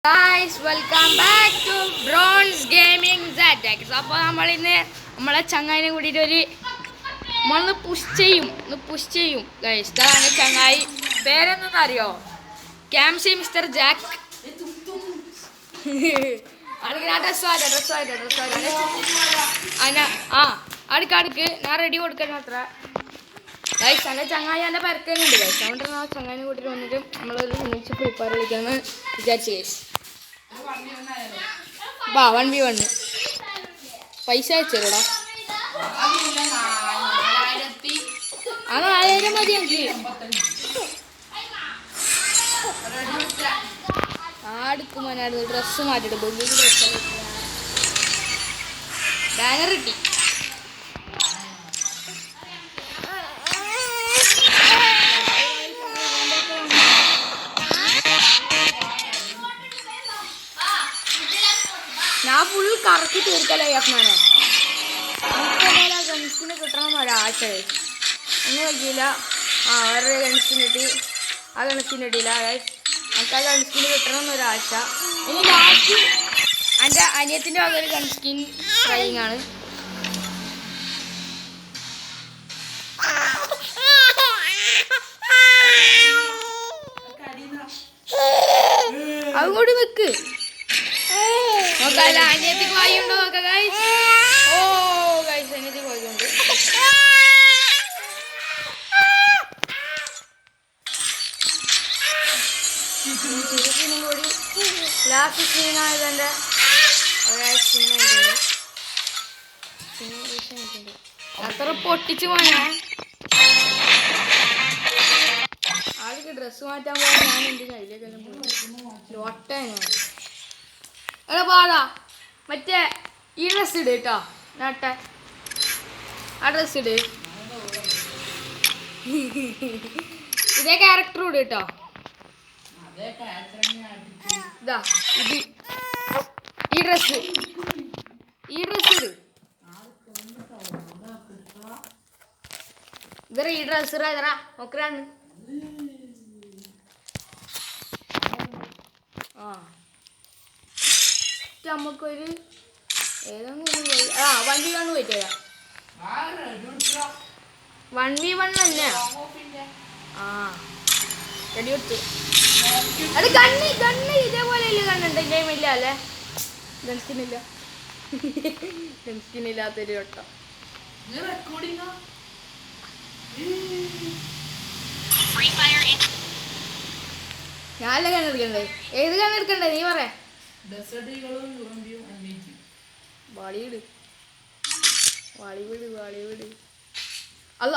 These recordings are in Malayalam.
Guys, welcome back to Bronze Gaming ZX. അപ്പോൾ നമ്മളിന്ന് നമ്മളെ ചങ്ങായിനെ കൂടിയിട്ട് നമ്മളൊന്ന് പുഷ് ചെയ്യും ഗൈസ്. ഇതാണ് ചങ്ങായി. പേരെന്താണെന്ന് അറിയോ? ക്യാംസി മിസ്റ്റർ ജാക്ക്. അടുക്ക് ഞാൻ റെഡി കൊടുക്കാൻ അത്ര ഗൈസ്. എൻ്റെ ചങ്ങായി എൻ്റെ പരക്കാനുണ്ട് ഗൈസ്. അതുകൊണ്ട് ആ ചങ്ങായിനെ കൂട്ടിയിട്ട് വന്നിട്ട് നമ്മളൊരു ഒന്നിച്ച് പ്രിപ്പയർ കളിക്കാമെന്ന് വിചാരിച്ചു ഗൈസ്. 1v1 പൈസ അയച്ചോടാ. 4000 മതി എനിക്ക്. ആടുക്കുമ്പോനായിരുന്നു ഡ്രസ്സ് മാറ്റിട്ട് ബാനർ കിട്ടി. ഞാൻ ഫുൾ കറക്കി തീർക്കലേ അഫ്മാനെ. ഗൺസിന് കിട്ടണം ഒരാഴ്ച ഒന്നും കഴിക്കില്ല. വേറെ ഗൺസിന് കിട്ടി, ആ ഗൺസിന് കിട്ടിയില്ല. നമുക്ക് ആ ഗൺസ്കിന് കിട്ടണം എന്നൊരാഴ്ച. ഇനി ലാസ്റ്റ് എൻ്റെ അനിയത്തിൻ്റെ വക ഒരു ഗൺസ്കിൻ ട്രൈയിങ് ആണ്. അതും കൂടി വെക്ക് നോക്കാല്ല. അനിയത്തിക്ക് വായുണ്ടോ നോക്കാം ഗൈസ്. ഓ ഗൈസ്, അനിയത്തിക്ക് വായുണ്ട്. കൂടി ലാസ്റ്റ് സ്ക്രീനായത് എൻ്റെ ഒരാഴ്ച അത്ര പൊട്ടിച്ചു പോണേ. ആൾക്ക് ഡ്രസ്സ് മാറ്റാൻ പോയാൽ ഞാൻ എന്തിനാ അതിലേക്കെല്ലാം പോയി ഒട്ടേനെ. എടാ പാടാ, മറ്റേ ഈ ഡ്രസ്സ് ഇട് കേട്ടോ. നട്ടെ ആ ഡ്രസ്സ് ഇട്. ഇതേ ക്യാരക്ടർ ഇട് കേട്ടോ. ഇതാ ഇത് ഈ ഡ്രസ്സ് ഇട്. ഇതറ ഈ ഡ്രസ്സ് ഇതറാ നോക്കറാണ്. നമുക്കൊരു ഏതെങ്കിലും 1v1 പോയിട്ട് വരാം. 1v1 തന്നെയാ. റെഡി കൊടുത്തു. അത് ഗണ്ണ് ഇതേപോലെ കണ്ണുണ്ട്. ഗെയിമില്ല അല്ലേ? ഗൺസ്കിന്നില്ലാത്തൊരു വട്ടം. ഞാനല്ല കണ്ണെടുക്കണ്ടേ? ഏത് കണ്ണെടുക്കണ്ടേ നീ പറയാ. വാളിവിട് അല്ല,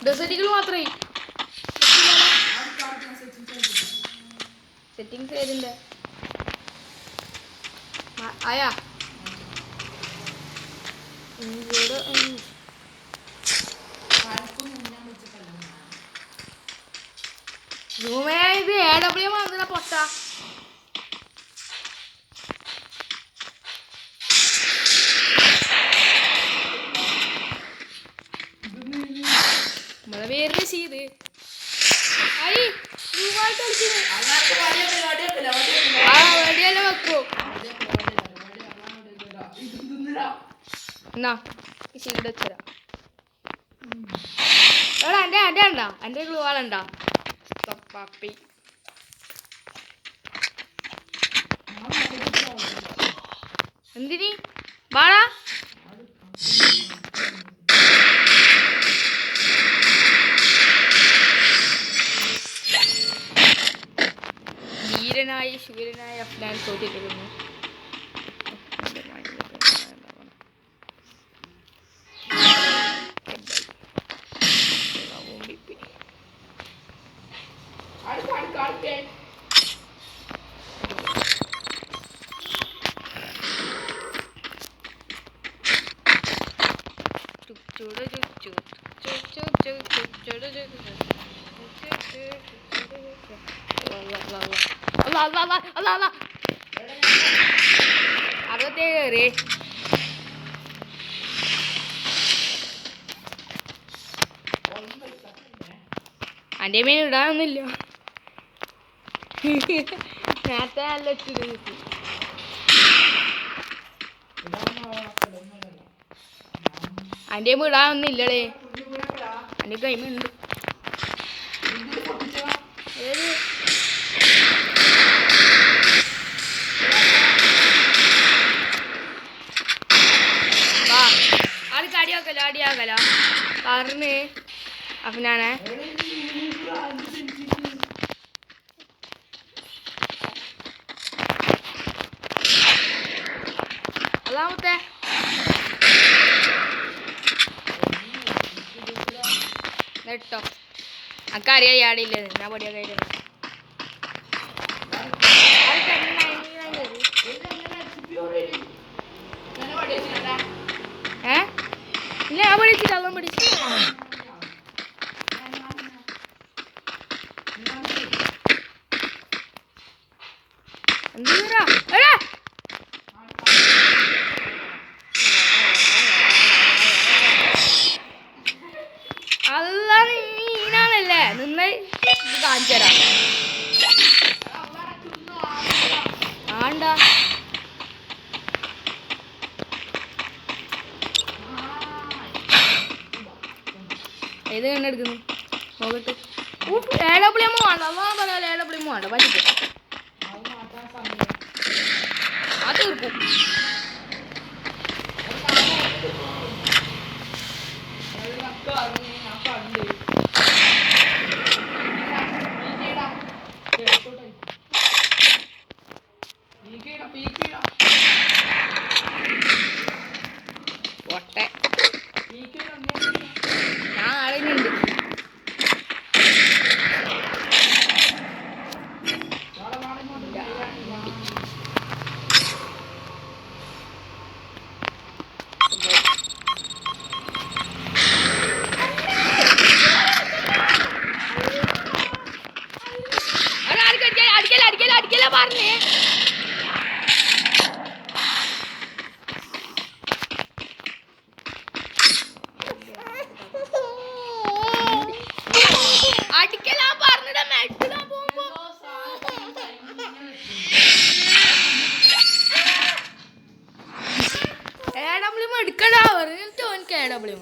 ഡെസേർട്ടുകൾ മാത്രമേ. സെറ്റിങ്സ് ഏതിൻ്റെ ആയാ? ഇത് AW വന്നില്ല പൊട്ട. നമ്മളെ പേര് ചെയ്ത് വെടിയല്ല വെക്കോ എന്നാ ഷീൽഡ് വെച്ചരാ. എടാ എൻ്റെ ഉണ്ടാ, എൻ്റെ ഗ്ലൂ വാളുണ്ടാ പപ്പി. എന്തിനി വാടാ. ശൂരനായ അഫ്ഗാൻ തോറ്റിട്ടിരുന്നു. അകത്തേറി എൻ്റെ മീൻ ഇടാനൊന്നുമില്ല. നേരത്തെ നല്ല ഇട്ടിട്ട് എൻ്റെ ഇടാനൊന്നും ഇല്ലടേ എൻ്റെ കൈമുണ്ട് ഏത് വാ ആൾക്ക് അടിയാക്കല പറഞ്ഞ് അഫ്നാനെ അതാമത്തെ നെട്ടോ അക്കറിയാ ഇയാടില്ലേ ഞാൻ പൊടിയാ കയ്യില് ഇല്ല ഞാൻ പഠിച്ചില്ല അതും പഠിച്ചു എന്തിനാ അല്ല നീനാണല്ലേ നിന്ന് കാണിച്ചു തരാം ആണ്ടാ ഏത് കണ്ണെടുക്കുന്നു നോക്കട്ടെ ഏടപ്പിളിയമ്മ വേണ്ട അമ്മ പറയാ ഏടപ്പിളിയമ്മ വേണ്ട പറ്റിട്ട് അത് തീർക്കും പൊട്ടെ ഞാൻ ആളിനുണ്ട് അടിക്കല പറഞ്ഞേ അടിക്കലാ പറഞ്ഞിട മെഡിക്കലാ പോകുമ്പോ ഏടബ്ല്യൂ എടുക്കടാ പറഞ്ഞിട്ട് ഓനക്ക് ഏടബ്ല്യൂ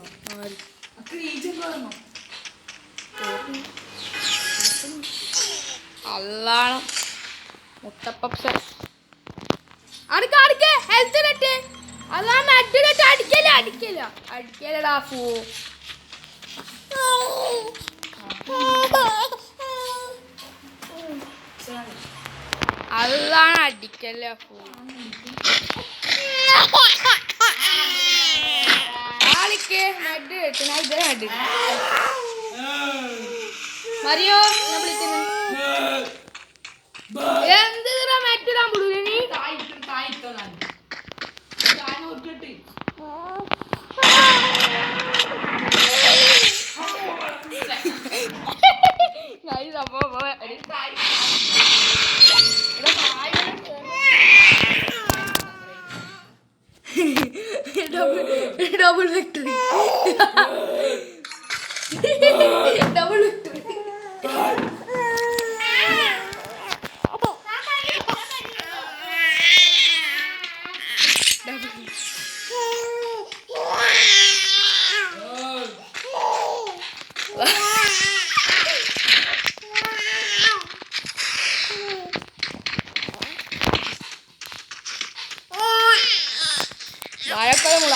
അല്ലാണ് മുട്ടപ്പപ്സ് അടിക്ക ഹെൽത്തിലിട്ട് അതാ മെഡിലിട്ട് അടിക്കലടാ ഫൂ അതാണ് അടിക്കല്ലേ ഫൂ ആളിക്ക് മെഡ് കിട്ടുന്ന ഇതിനെ മെഡ് മറിയോ ഞാൻ വിളിക്കുന്നു എന്തിനാ മെഡിടാൻ വിടൂല നീ ഡബിൾ വിക്ടറി ഡബിൾ വിക്ടറി വാഴപ്പഴമുള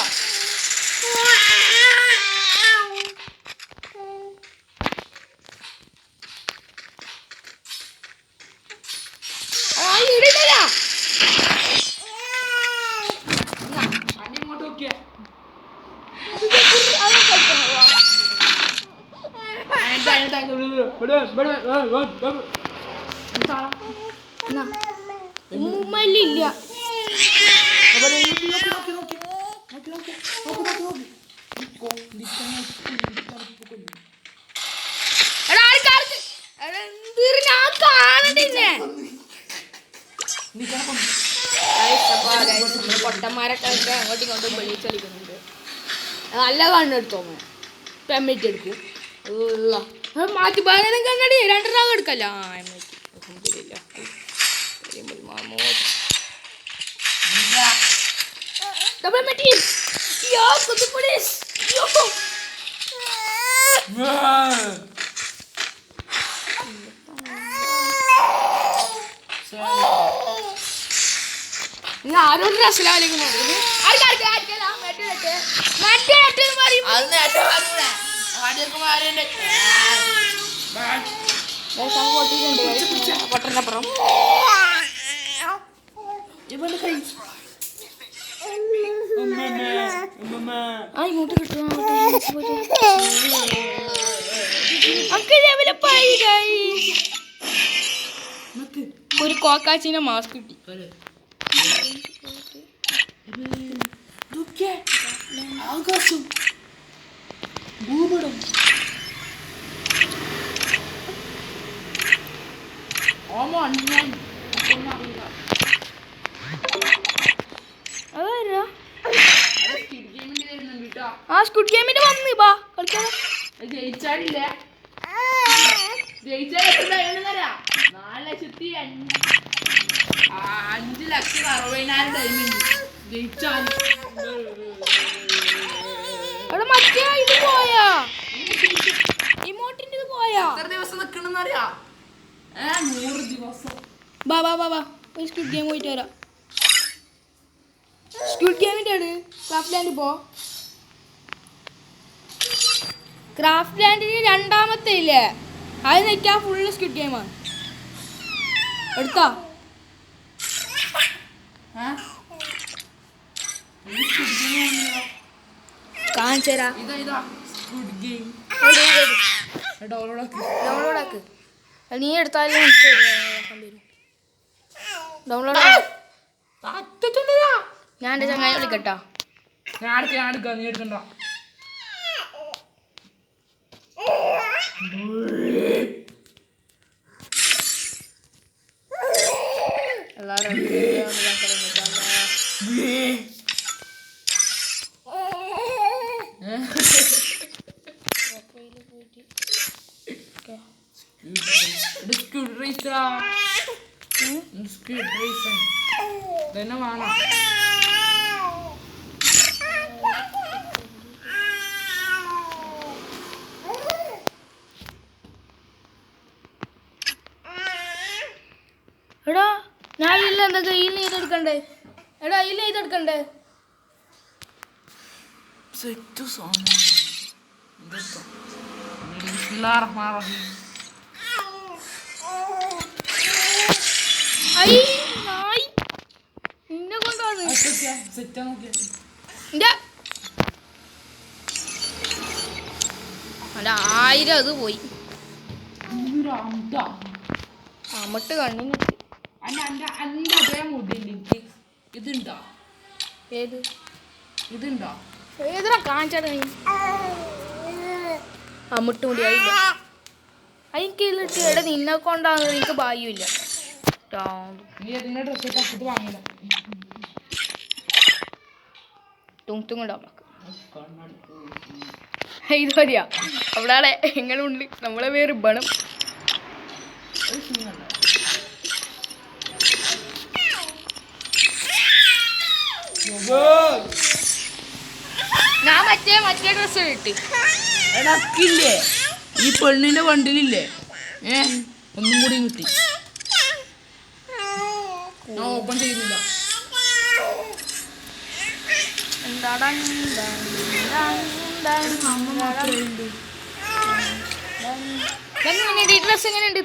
ഉമ്മല്ലില്ല പൊട്ടന്മാരൊക്കെ അങ്ങോട്ടും ഇങ്ങോട്ടും വെളിയിൽ ചലിക്കുന്നുണ്ട് നല്ല കണ്ണെടുത്തോ പെമ്മിറ്റ് എടുക്കും മാറ്റി പതിനും കണ്ണടി 2 എടുക്കല്ല ഡബിൾ മെറ്റി യോ കുത്തിപ്പൊളീസ് യോ നിങ്ങൾ ആരോടും അസ്സലാമലൈക്കും പൊട്ടനപ്പുറം ആ ഇങ്ങോട്ട് കിട്ടും ഒരു കോക്കാച്ചിന്റെ മാസ്ക് കിട്ടി ആകാശം ഭൂപടം അതാരാ ആ സ്ക്വിഡ് ഗെയിമിന് വന്ന് ബാ കളിക്കാനോ ജയിച്ചാലില്ല ജയിച്ചാൽ 4,05,60,000 ഡയമണ്ട് ജയിച്ചാൽ അവിടെ മറ്റേ ഇത് പോയാ ഇമോട്ടിന്റെ ഇത് പോയാ എത്ര ദിവസം നിക്കണെന്നറിയാ 100 ദിവസം ബാ ബാ ബാ ബാ ഒരു സ്ക്വിഡ് ഗെയിം പോയിട്ട് വരാം സ്ക്വിഡ് ഗെയിമിൻ്റെ ആണ് ക്രാഫ്റ്റ് ലാൻഡ് പോ ക്രാഫ്റ്റ് ലാൻഡിന് രണ്ടാമത്തെ ഇല്ലേ അത് നിൽക്കാൻ ഫുള്ള് സ്ക്വിഡ് ഗെയിമാണ് എടുത്താ കാണിച്ചരാ ഡൗൺലോഡ് ആക്ക് നീ എടുത്താലും ഡൗൺലോഡ് ഞാൻ എൻ്റെ ചങ്ങായി വിളിക്കട്ടാ ഞാൻ എടുക്കാം നീ എടുക്കണ്ട എല്ലാവരും തന്നെ വേണം എടാ ഞാൻ ഇല്ല എന്തൊക്കെ ഈ ചെയ്തെടുക്കണ്ടേ എടാ ഈ ചെയ്തെടുക്കണ്ടേ സെറ്റ് സാധനം ബിസ്മില്ലാഹിർറഹ്മാനിർറഹീം ഐ നായി നിന്നെ കൊണ്ടാണ് സെറ്റാ നോക്കിയാ എൻ്റെ അല്ല 1000 അത് പോയി അമ്മട്ട് കണ്ണിന് അതേ മുടിയില്ല ഇതുണ്ടോ ഏത് ഇതുണ്ടോ ഏതിനാ കാണിച്ചാടാ നീ അമ്മട്ട് മുടി ആയില്ല അതിനിട്ട് എടാ നിന്നെ കൊണ്ടാന്ന് എനിക്ക് ഭാഗ്യമില്ല നീ അതിന്റെ ഡ്രസ്സ് കത്തിട്ട് വാങ്ങില്ല തുങ്ങിടാം ഇത് മതിയാ അവിടെ എങ്ങനെയുണ്ട് നമ്മളെ പേര് ബണം ഞാൻ മറ്റേ ഡ്രസ്സ് ഇട്ട് എടക്കില്ലേ ഈ പെണ്ണിന്റെ വണ്ടിയിലില്ലേ ഒന്നും കൂടി കിട്ടി ഞാൻ ഓപ്പൺ ചെയ്യുന്നില്ല ഈ ഡ്രസ് എങ്ങനെയുണ്ട്